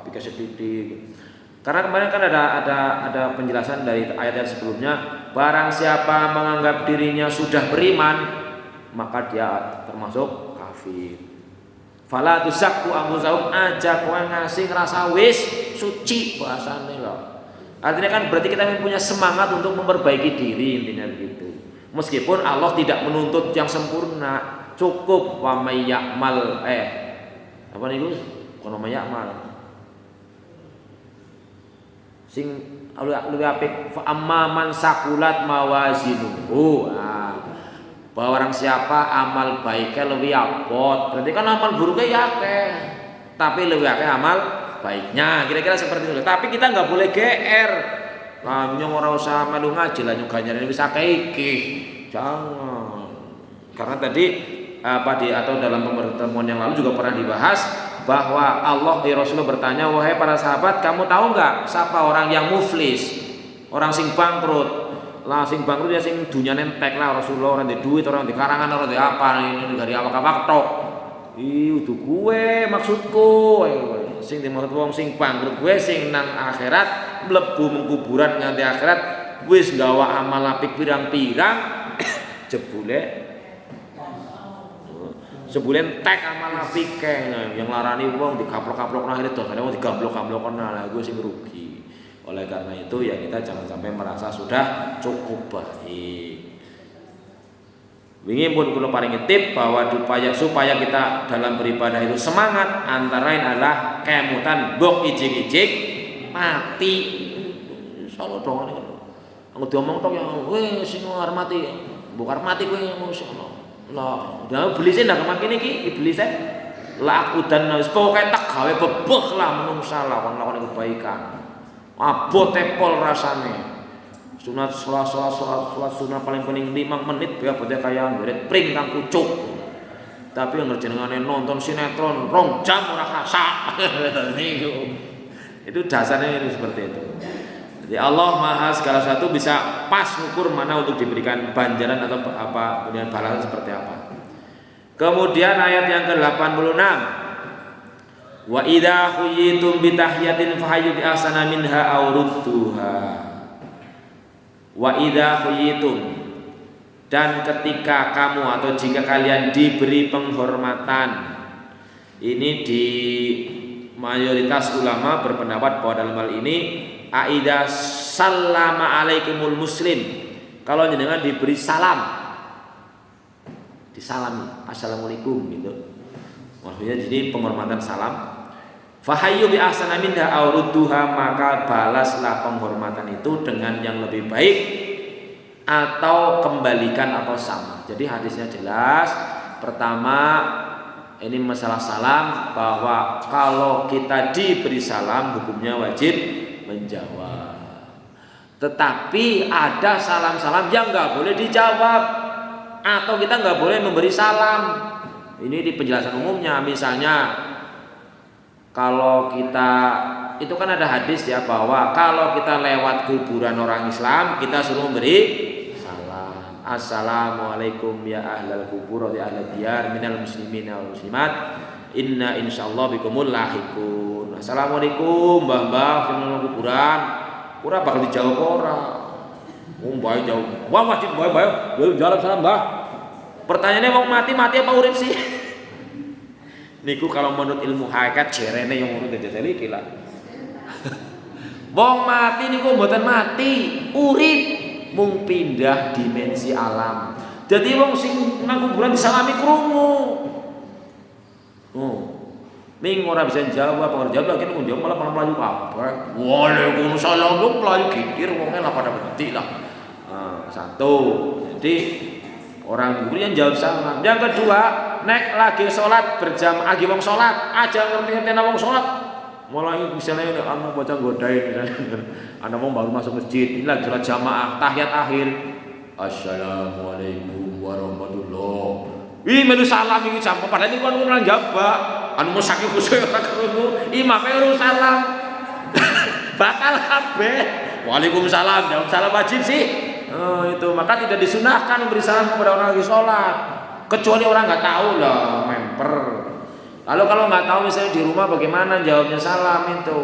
A: api kasih titik. Karena kemarin kan ada penjelasan dari ayat sebelumnya, barang siapa menganggap dirinya sudah beriman maka dia termasuk kafir. Fala tusakku anfusakum, aja kowe ngasih ngerasa wis suci bahasane loh. Artinya kan berarti kita punya semangat untuk memperbaiki diri, intinya begitu. Meskipun Allah tidak menuntut yang sempurna, cukup wa may ya'mal apa niku? Kono may ya'mal sing luwih apik fa amman sakulat mawazinuhu. Bahwa orang siapa amal baiknya lebih abot, berarti kan amal buruknya ya akeh, tapi lebih akeh amal baiknya, kira-kira seperti itu. Tapi kita nggak boleh GR. Lah nyong ora usah melu ngaji lah nyong ganjaran wis akeh iki. Jangan. Karena tadi atau dalam pertemuan yang lalu juga pernah dibahas bahwa Allah di Rasulullah bertanya, wahai para sahabat, kamu tahu nggak siapa orang yang muflis, orang sing bangkrut? Lah sing bangkrut ya sing dunyane entek lah. Rasulullah orang di duit, orang di karangan, orang di apa ini dari awak-awak tok. Itu gue maksudku. Sing dimaksud wong sing bangkrut gue sing nang akhirat mlebu mengkuburan nganti akhirat wis gawa amal apik pirang-pirang sebulan tek amal apik yang larani wong dikaplok-kaplok nang akhire dosane wong digamblok-gamblokon lah gue sing rugi. Oleh karena itu ya kita jangan sampai merasa sudah cukup baik. Wingi pun kula paringi tip bahwa supaya kita dalam beribadah itu semangat, antara lain adalah kemutan bok ijik-ijik mati. Insyaallah dong aku diomong tok ya sing arep mati, mbok arep mati kowe insyaallah. Lah, udah iblis ndak kemakin iki iblis lah aku dan wis pokoke tak gawe bebeh lah menungsa lawan kebaikan. Abot tepol rasane. Sunat salat sunat paling 5 menit ya bote kaya ngeret pring kang kucuk. Tapi yang ngerjenengane nonton sinetron 2 jam ora kerasa. Itu dasarnya seperti itu. Jadi Allah Maha segala sesuatu bisa pas ukur mana untuk diberikan banjaran atau apa kemudian balasan seperti apa. Kemudian ayat yang ke-86, wa idza khuyitum bi tahiyatin fahayyu bi ahsana minha aw rudduha. Wa idza khuyitum, dan ketika kamu atau jika kalian diberi penghormatan. Ini di mayoritas ulama berpendapat bahwa dalam hal ini aida sallama alaikumul muslim, kalau jenengan diberi salam, disalami assalamualaikum gitu, maksudnya jadi penghormatan salam. Fahayyu bi ahsana minha aw rudduha, maka balaslah penghormatan itu dengan yang lebih baik atau kembalikan atau sama. Jadi hadisnya jelas. Pertama ini masalah salam, bahwa kalau kita diberi salam hukumnya wajib menjawab. Tetapi ada salam-salam yang nggak boleh dijawab, atau kita nggak boleh memberi salam. Ini di penjelasan umumnya, misalnya kalau kita itu kan ada hadis ya bahwa kalau kita lewat kuburan orang Islam kita suruh memberi salam. Assalamualaikum ya ahlal kubur wa ya ahlal diyar minal muslimin wal muslimat. Inna insyaallah bikumul lahiqun. Assalamualaikum mbah-mbah sing nang kuburan. Ora bakal dijawab ora. Mbah jawab. Wah wajib mbah. Jawab salam mbah. Pertanyaannya mau mati apa urip sih? Niku kalau menurut ilmu hakikat jerene yang urip dadi iki lah. Wong mati niku mboten mati, urip mung pindah dimensi alam. Jadi wong sing nang kuburan disalami krungu. Oh. Ning ora bisa jawab, ora jawab lagi nang jawab malah melayu kabeh. Waalaikumsalam lu melayu kikir wongnya lah pada mati lah. Satu. Jadi orang kubur yang jawab salam. Yang kedua, nek lagi sholat berjamaah, lagi wong sholat, aja ngerti-ngerti wong sholat. Mulai misalnya anu bocah godain misalnya, anu mau baru masuk masjid, ini lagi sholat jamaah, tahiyat akhir. Assalamualaikum warahmatullahi. Ih melu salam iki jam padahal niku anu nang jabak. Anu musaki kusuk ora krungu, imame urung salam. Batal kabeh. Waalaikumsalam, jawab salam wajib sih. Oh, itu maka tidak disunahkan memberi salam kepada orang lagi sholat kecuali orang nggak tahu lah memper. Lalu kalau nggak tahu misalnya di rumah bagaimana jawabnya salam itu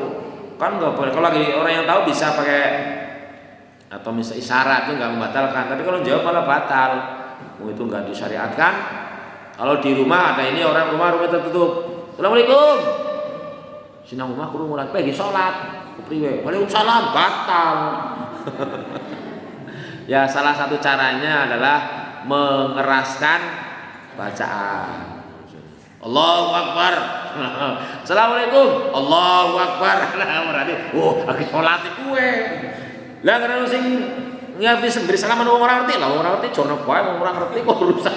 A: kan nggak boleh. Kalau lagi orang yang tahu bisa pakai atau misalnya isyarat itu nggak membatalkan. Tapi kalau jawab malah batal. Itu nggak disyariatkan. Kalau di rumah ada ini orang rumah tertutup. Assalamualaikum. Sinang rumah kurung orang pergi sholat. Kepriwe? Waalaikumsalam batal. Ya salah satu caranya adalah mengeraskan bacaan. Allahu Akbar. Assalamualaikum. Allahu Akbar. Nah, berarti lagi sholat kuwe. Lah karena sing ngerti beri salaman wong ora ngerti lah, wong ora ngerti jono bae wong ora ngerti kok urusan.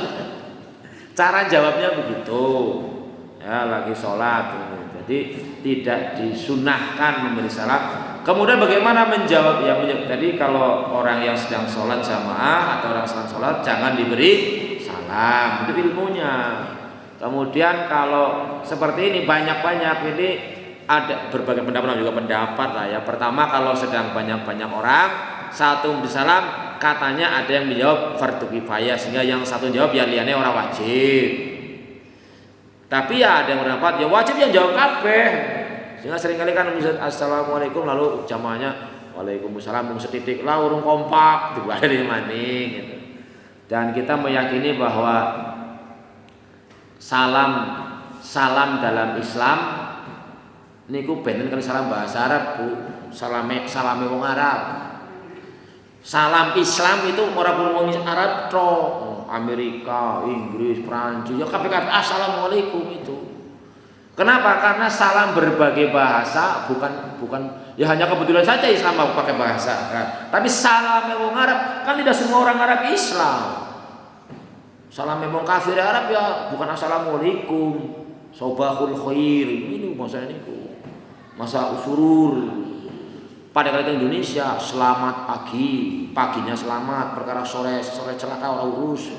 A: Cara jawabnya begitu. Ya lagi sholat. Jadi tidak disunahkan memberi salam. Kemudian bagaimana menjawab yang tadi kalau orang yang sedang sholat jamaah atau orang sedang sholat jangan diberi salam, itu ilmunya. Kemudian kalau seperti ini banyak-banyak ini ada berbagai pendapat juga pendapat lah ya. Pertama kalau sedang banyak-banyak orang satu memberi salam katanya ada yang menjawab fardu kifayah sehingga yang satu jawab ya liane orang wajib. Tapi ya ada yang berpendapat ya wajib yang jawab kabeh. Sehingga seringkali kan assalamualaikum lalu jamaahnya waalaikumsalam mung setitik lah urung kompak dibalik maning gitu. Dan kita meyakini bahwa salam dalam Islam niku benten kan salam bahasa Arab Bu, salame wong Arab. Salam Islam itu ora pun wong Arab tok, Amerika, Inggris, Prancis ya kabeh kata assalamualaikum itu. Kenapa? Karena salam berbagai bahasa bukan ya hanya kebetulan saja Islam mau pakai bahasa kan. Tapi salam wong Arab kan tidak semua orang Arab Islam. Salam wong kafir Arab ya bukan assalamualaikum, sobahul khair ini bahasa niku. Masa usurur. Pada kali Indonesia selamat pagi, paginya selamat, perkara sore celaka ora urus.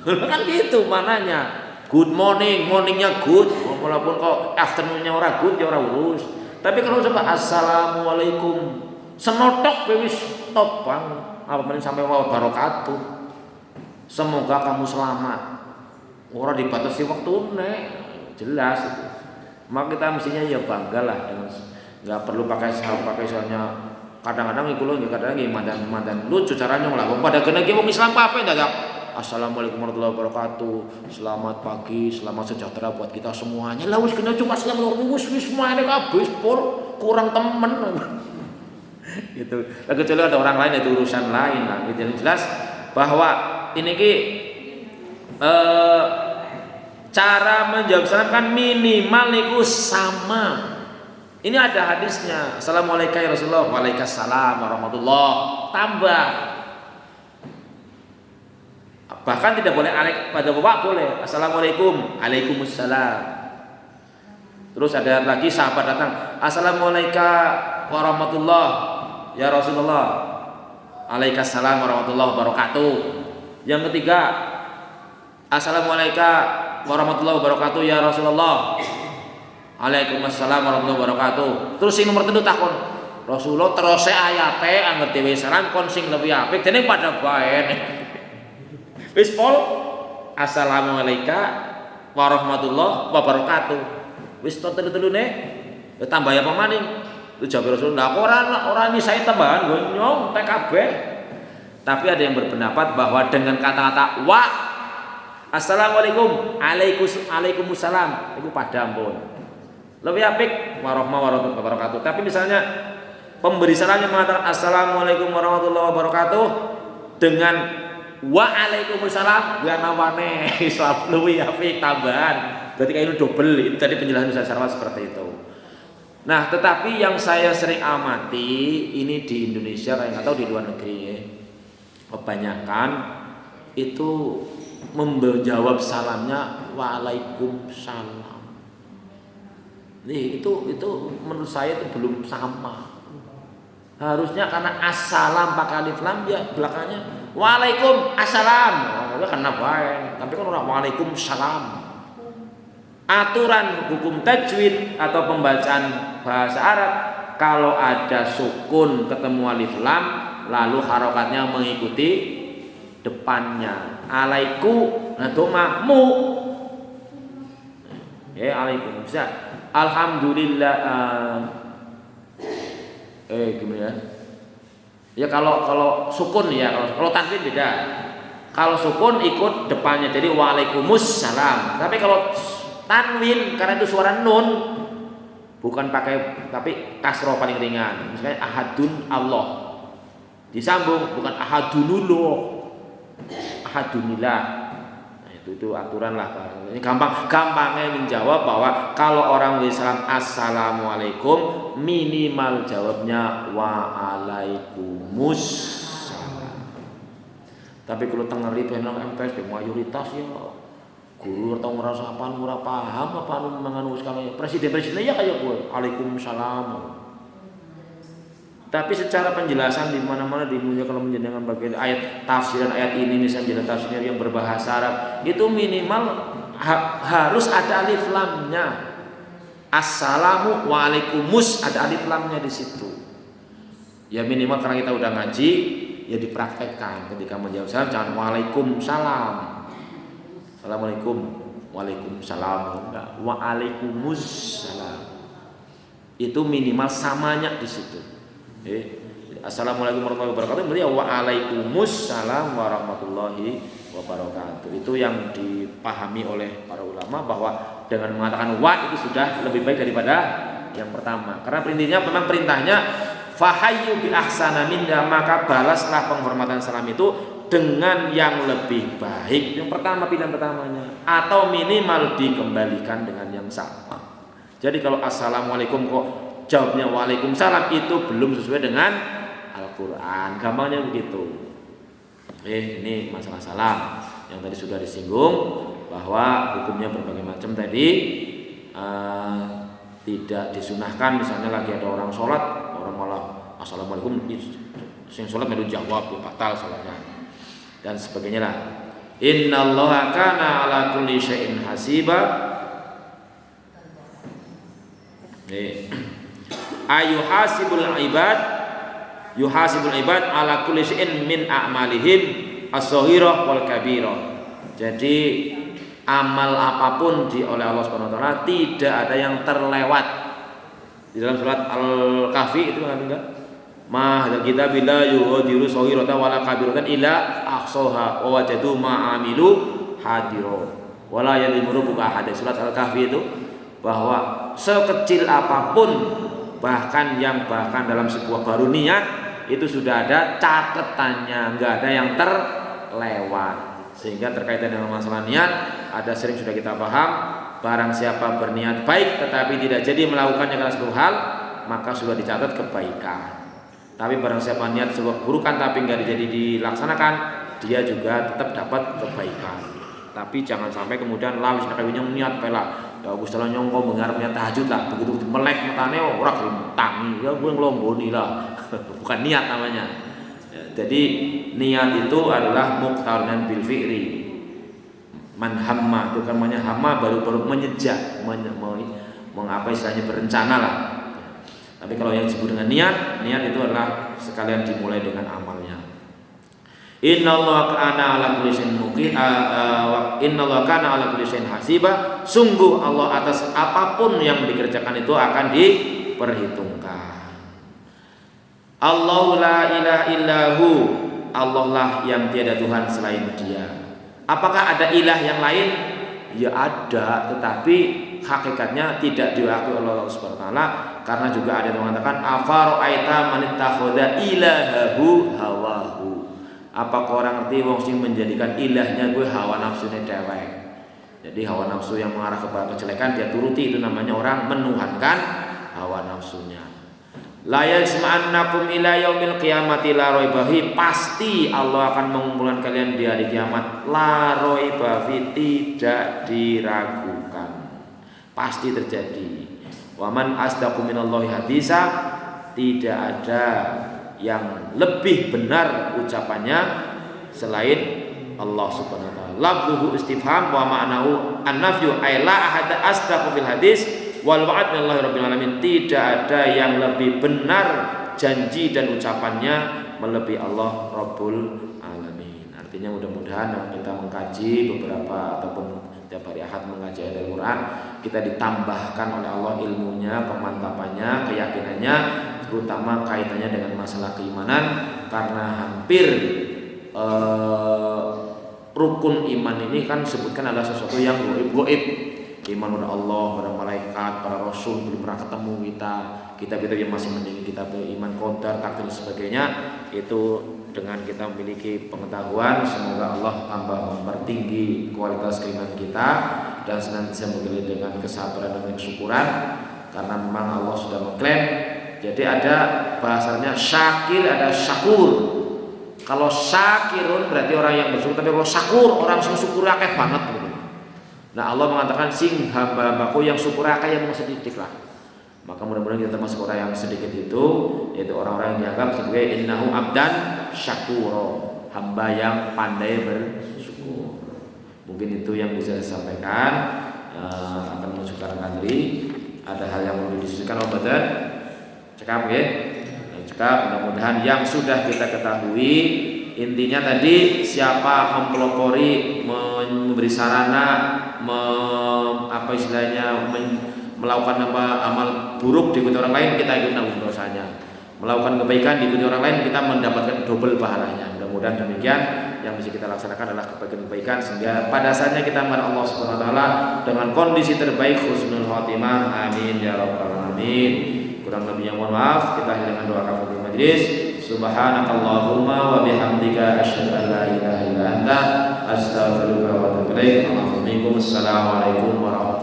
A: Kan gitu mananya. Good morning, morningnya good, walaupun kok afternoonnya orang good ya orang urus. Tapi kalau coba assalamualaikum, senotok wis top bang, apa paling sampai wabarakatuh. Semoga kamu selamat. Orang dibatasi waktu nih, jelas itu. Maka kita mestinya ya bangga lah dengan nggak perlu pakai soalnya kadang-kadang itu loh, kadang-kadang mandan lucu caranya lah. Pada kena wong Islam apa yang tidak? Assalamualaikum warahmatullahi wabarakatuh. Selamat pagi, selamat sejahtera buat kita semuanya. Lah wis kena cuma assalamualaikum wis semuanya kabeh pol kurang temen. Gitu. Lah kecuali ada orang lain itu urusan lain lah. Gitu. Yang jelas bahwa ini cara menjawab salam kan minimal niku sama. Ini ada hadisnya. Assalamualaikum ya Rasulullah. Waalaikumsalam warahmatullahi. Tambah. Bahkan tidak boleh pada bapak boleh. Assalamualaikum, waalaikumsalam. Terus ada lagi sahabat datang. Assalamualaikum warahmatullahi ya Rasulullah. Waalaikumsalam warahmatullahi wabarakatuh. Yang ketiga, assalamualaikum warahmatullahi wabarakatuh ya Rasulullah. Waalaikumsalam warahmatullahi wabarakatuh. Terus sing nomor 3 takon. Rasulullah terus ayate angger dhewe salam kon sing lebih apik dene pada bae. Wis pol. Assalamualaikum warahmatullahi wabarakatuh. Wis to telu-telune. Tambah apa maning? Itu jawab Rasulullah. Ora misai tambahan nggo nyong teh kabeh. Tapi ada yang berpendapat bahwa dengan kata-kata wa assalamualaikum waalaikumsalam itu pada ampun lebih apik warahmatullahi wabarakatuh. Tapi misalnya pemberi salamnya mengatakan assalamualaikum warahmatullahi wabarakatuh dengan waalaikumsalam ya namanya Islam lebih apik tambahan. Berarti kayak ini double. Itu tadi penjelasan Ustaz Sarwan seperti itu. Nah, tetapi yang saya sering amati ini di Indonesia kayak nggak tahu di luar negeri ya. Kebanyakan itu menjawab salamnya waalaikumsalam. Nih itu menurut saya itu belum sama. Harusnya karena assalam pakai alif lam ya belakangnya waalaikumsalam. Oh, karena baik. Tapi kan orang waalaikumsalam. Aturan hukum tajwid atau pembacaan bahasa Arab kalau ada sukun ketemu alif lam lalu harokatnya mengikuti depannya. Alaiku nah domamu ya alaikum bisa. Alhamdulillah gimana ya? Ya kalau sukun ya kalau tanwin beda. Kalau sukun ikut depannya jadi waalaikumsalam. Tapi kalau tanwin karena itu suara nun bukan pakai tapi kasroh paling ringan. Misalnya ahadun Allah disambung bukan ahadunullah ahadunillah. Nah, itu aturan lah. Ini gampangnya menjawab bahwa kalau orang Islam assalamualaikum minimal jawabnya waalaikumsalam. Tapi kalau tengah itu yang MTS di mayoritas ya guru atau ngerasa apa ora paham apa menganu sekali presiden ya kayak gue waalaikumsalam. Tapi secara penjelasan di mana-mana dimunya kalau menjenengan bagian ayat tafsiran ayat ini misalnya jalan tafsirnya yang berbahasa Arab itu minimal harus ada alif lamnya. Assalamu waalaikummus ada alif lamnya di situ. Ya minimal karena kita udah ngaji ya dipraktekkan ketika menjawab salam jangan waalaikumsalam. Assalamualaikum waalaikumsalam enggak waalaikumsalam. Itu minimal samanya di situ. Assalamualaikum warahmatullahi wabarakatuh. Berarti waalaikumsalam warahmatullahi wabarakatuh. Itu yang dipahami oleh para ulama bahwa dengan mengatakan wa itu sudah lebih baik daripada yang pertama. Karena intinya memang perintahnya fahayyu bi ahsana minha maka balaslah penghormatan salam itu dengan yang lebih baik. Yang pertama pilihan pertamanya atau minimal dikembalikan dengan yang sama. Jadi kalau assalamualaikum kok jawabnya waalaikumsalam itu belum sesuai dengan Al-Quran. Gampangnya begitu. Ini masalah salam yang tadi sudah disinggung bahwa hukumnya berbagai macam tadi. Tidak disunahkan misalnya lagi ada orang sholat orang malah assalamualaikum sing sholat baru jawab batal sholatnya dan sebagainya lah. Innallaha kana ala kulli syai'in hasiba. Yuhasibul ibad ala kulli syai'in min a'malihim as-shaghirah wal kabirah. Jadi amal apapun oleh Allah Subhanahu wa taala tidak ada yang terlewat. Di dalam surat Al-Kahfi itu enggak? Ma hadza kitabillah yughadiru shaghiratan wala kabiratan illa ahsaha wa wajadu ma amilu hadira. Wala yadhlimu rabbuka ahad. Surat Al-Kahfi itu bahwa sekecil apapun bahkan dalam sebuah baru niat itu sudah ada catatannya, enggak ada yang terlewat. Sehingga terkait dengan masalah niat ada sering sudah kita paham, barang siapa berniat baik tetapi tidak jadi melakukannya karena sebuah hal maka sudah dicatat kebaikan. Tapi barang siapa niat sebuah keburukan tapi enggak jadi dilaksanakan dia juga tetap dapat kebaikan. Tapi jangan sampai kemudian lawis nek niat pela ya Gusti Allah nyongko mengarepnya tahajud lah begitu melek matane ora gelem tangi ya gue nglomboni lah bukan niat namanya ya, jadi niat itu adalah muqtarnan bil fi'li man hamma itu kan namanya hamma baru menyejak mengapa istilahnya berencana lah. Tapi kalau yang disebut dengan niat itu adalah sekalian dimulai dengan amalnya. Innallaha kana ala kulli syai'in innallaha kana ala kulli syai'in hasiba. Sungguh Allah atas apapun yang dikerjakan itu akan diperhitungkan. Allahu la ilaha illahu. Allah lah yang tiada Tuhan selain Dia. Apakah ada ilah yang lain? Ya ada, tetapi hakikatnya tidak diwakili oleh Allah Subhanahu wa taala, karena juga ada yang mengatakan afara'aita man ittakhadha ilahahu hawahu. Apakah orang ngerti wong sing menjadikan ilahnya gue hawa nafsunya dhewek. Jadi hawa nafsu yang mengarah kepada kejelekan dia turuti, itu namanya orang menuhankan hawa nafsunya. La yasma'annakum ila yaumil qiyamati la raiba fi. Pasti Allah akan mengumpulkan kalian di hari kiamat. La raiba fi, tidak diragukan. Pasti terjadi. Wa man asdaqu minallahi hadisa. Tidak ada yang lebih benar ucapannya selain Allah Subhanahu wa taala. Lafzuhu istifham wa ma'nahu an-nafyu ay la ahada asdaqu fil hadis wal wa'd minallahi rabbil alamin. Tidak ada yang lebih benar janji dan ucapannya melebihi Allah Rabbul Alamin. Artinya mudah-mudahan kita mengkaji beberapa ataupun tiap hari Ahad mengaji ayat Al-Quran, kita ditambahkan oleh Allah ilmunya, kemantapannya, keyakinannya, terutama kaitannya dengan masalah keimanan, karena hampir rukun iman ini kan sebutkan adalah sesuatu yang goib. Iman pada Allah, pada malaikat, para rasul belum pernah ketemu kita yang masih mending kita beriman qadar, takdir dan sebagainya. Itu dengan kita memiliki pengetahuan, semoga Allah tambah mempertinggi kualitas keimanan kita dan senantiasa mengiringi dengan kesabaran dan kesyukuran, karena memang Allah sudah mengklaim. Jadi ada bahasanya syakir, ada syakur. Kalau syakirun berarti orang yang bersyukur, tapi kalau syakur orang yang syukur akeh banget gitu. Nah Allah mengatakan sing hamba-hambaku yang syukur akeh yang sedikit lah. Maka mudah-mudahan kita termasuk orang yang sedikit itu, yaitu orang-orang yang dianggap sebagai innahu abdan syakuro, hamba yang pandai bersyukur. Mungkin itu yang bisa saya sampaikan. Akan menuju ke Kadri. Ada hal yang perlu didiskusikan oleh badan. Cekap ya. Cekap, mudah-mudahan yang sudah kita ketahui. Intinya tadi siapa mempelopori, memberi sarana, melakukan amal buruk diikuti orang lain, kita ikut nanggung dosanya. Melakukan kebaikan diikuti orang lain, kita mendapatkan double pahalanya. Mudah-mudahan demikian yang bisa kita laksanakan adalah kebaikan sehingga pada saatnya kita menghadap Allah Subhanahu wa taala dengan kondisi terbaik, husnul khotimah. Amin ya rabbal alamin. Kurang lebihnya mohon maaf. Kita akhiri dengan doa kafaratul majlis. Subhanakallahumma wa bihamdika asyhadu an la ilaha illa anta astaghfiruka wa atubu ilaik. Assalamualaikum warahmatullahi wabarakatuh.